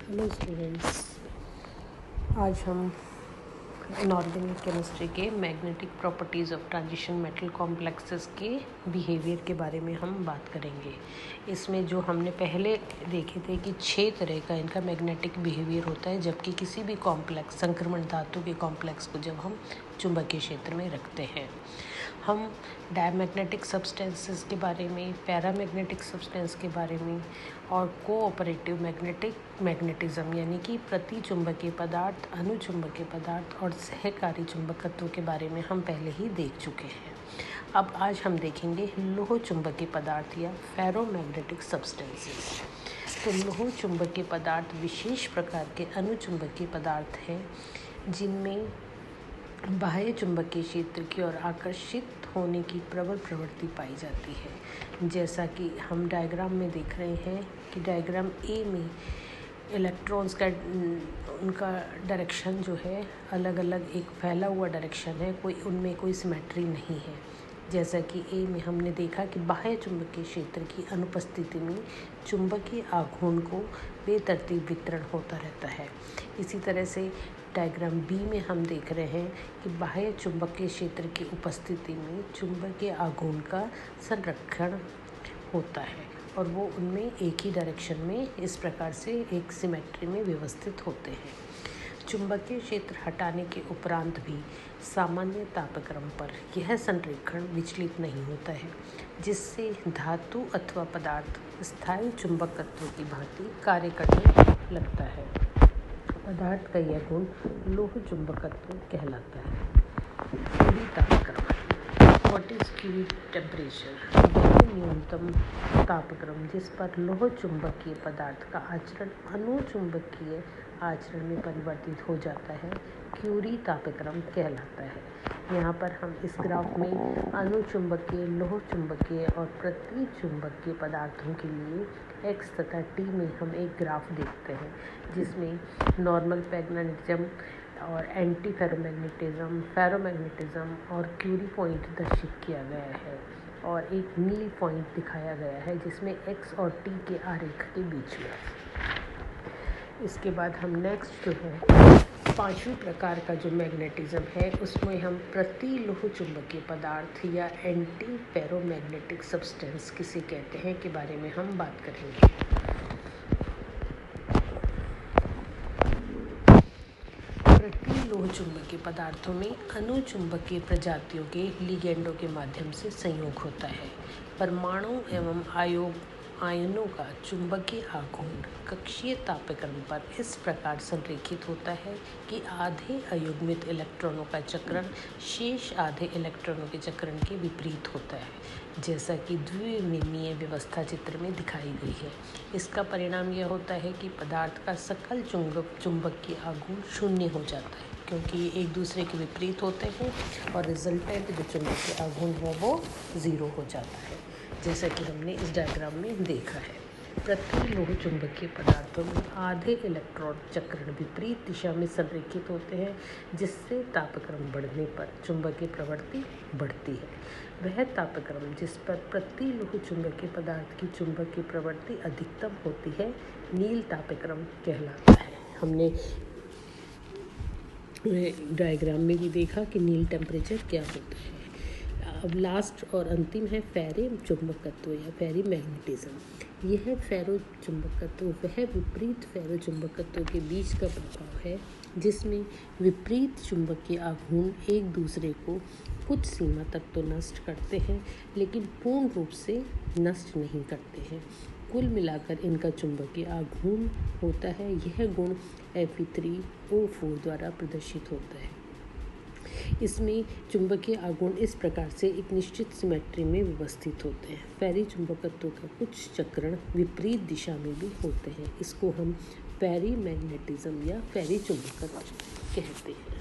Hello students, आज हम inorganic chemistry के magnetic properties of transition metal complexes के बिहेवियर के बारे में हम बात करेंगे। इसमें जो हमने पहले देखे थे कि 6 तरह का इनका मैग्नेटिक बिहेवियर होता है, जबकि किसी भी कॉम्प्लेक्स संक्रमण धातु के कॉम्प्लेक्स को जब हम चुंबकीय क्षेत्र में रखते हैं, हम डायमैग्नेटिक सब्सटेंसेस के बारे में, पैरामैग्नेटिक सब्सटेंस के बारे में और कोऑपरेटिव मैग्नेटिज्म यानी कि प्रति चुंबकीय पदार्थ, अनुचुंबकीय पदार्थ और सहकारी चुंबकत्व के बारे में हम पहले ही देख चुके हैं। अब आज हम देखेंगे लोह चुंबकीय पदार्थ या फेरोमैग्नेटिक सब्सटेंसेस। तो लोह चुंबकीय पदार्थ विशेष प्रकार के अनुचुंबकीय पदार्थ हैं जिनमें बाह्य चुंबकीय क्षेत्र की ओर आकर्षित होने की प्रबल प्रवृत्ति पाई जाती है। जैसा कि हम डायग्राम में देख रहे हैं कि डायग्राम ए में इलेक्ट्रॉन्स का उनका डायरेक्शन जो है अलग अलग एक फैला हुआ डायरेक्शन है, उनमें कोई सिमेट्री नहीं है। जैसा कि ए में हमने देखा कि बाह्य चुंबकीय क्षेत्र की अनुपस्थिति में चुंबकीय आघूर्ण को बेतरतीब वितरण होता रहता है। इसी तरह से डायग्राम बी में हम देख रहे हैं कि बाह्य चुंबकीय क्षेत्र की उपस्थिति में चुंबकीय आघूर्ण का संरक्षण होता है और वो उनमें एक ही डायरेक्शन में इस प्रकार से एक सिमेट्री में व्यवस्थित होते हैं। चुंबकीय क्षेत्र हटाने के उपरांत भी सामान्य तापक्रम पर यह संरेखण विचलित नहीं होता है, जिससे धातु अथवा पदार्थ स्थायी चुंबकत्व की भांति कार्य करने लगता है। पदार्थ का यह गुण लोह चुंबकत्व कहलाता है। क्यूरी तापक्रम, व्हाट इज क्यूरी टेम्परेचर? वह न्यूनतम तापक्रम जिस पर लोह चुंबकीय पदार्थ का आचरण अनुचुंबकीय आचरण में परिवर्तित हो जाता है, क्यूरी तापक्रम कहलाता है। यहाँ पर हम इस ग्राफ में अनुचुंबकीय, लोह चुंबकीय और प्रति चुंबकीय पदार्थों के लिए x तथा t में हम एक ग्राफ देखते हैं, जिसमें नॉर्मल मैग्नेटिज्म और एंटी फेरोमैग्नेटिज्म, फेरोमैग्नेटिज्म और क्यूरी पॉइंट दर्शित किया गया है और एक नील पॉइंट दिखाया गया है जिसमें x और t के आरेख के बीच में। इसके बाद हम नेक्स्ट जो है 5वें प्रकार का जो मैग्नेटिज्म है, उसमें हम प्रति लोह चुंबकीय पदार्थ या एंटी फेरोमैग्नेटिक सब्सटेंस किसे कहते हैं के बारे में हम बात करेंगे। प्रति लोह चुंबकीय पदार्थों में अनुचुंबकीय प्रजातियों के लिगेंडों के माध्यम से संयोग होता है। परमाणु एवं आयनों का चुंबकीय आघूर्ण कक्षीय तापक्रम पर इस प्रकार संरेखित होता है कि आधे अयुग्मित इलेक्ट्रॉनों का चक्रण शेष आधे इलेक्ट्रॉनों के चक्रण के विपरीत होता है, जैसा कि द्विविमीय व्यवस्था चित्र में दिखाई गई है। इसका परिणाम यह होता है कि पदार्थ का सकल चुंबकीय आघूर्ण शून्य हो जाता है, क्योंकि ये एक दूसरे के विपरीत होते हैं और रिजल्टेंट जो चुंबकीय आघूर्ण है वो 0 हो जाता है, जैसा कि हमने इस डायग्राम में देखा है। प्रति लोह चुंबकीय पदार्थों में आधे इलेक्ट्रॉन चक्रण विपरीत दिशा में संरेखित होते हैं, जिससे तापक्रम बढ़ने पर चुंबकीय प्रवृत्ति बढ़ती है। वह तापक्रम जिस पर प्रति लोह चुंबकीय पदार्थ की चुंबकीय प्रवृत्ति अधिकतम होती है, नील तापक्रम कहलाता है। हमने डायग्राम में भी देखा कि नील टेम्परेचर क्या होता है। अब लास्ट और अंतिम है फेरे चुंबकत्व या फेरी मैग्नेटिज्म। यह फेरो चुंबकत्व वह विपरीत फेरो चुंबकत्व के बीच का प्रभाव है, जिसमें विपरीत चुंबकीय आघूर्ण एक दूसरे को कुछ सीमा तक तो नष्ट करते हैं, लेकिन पूर्ण रूप से नष्ट नहीं करते हैं। कुल मिलाकर इनका चुंबकीय आघूर्ण होता है। यह गुण Fe3O4 द्वारा प्रदर्शित होता है। इसमें चुंबकीय आघूर्ण इस प्रकार से एक निश्चित सिमेट्री में व्यवस्थित होते हैं। फेरी चुंबकत्व का कुछ चक्रण विपरीत दिशा में भी होते हैं। इसको हम फेरी मैग्नेटिज्म या फेरी चुंबकत्व कहते हैं।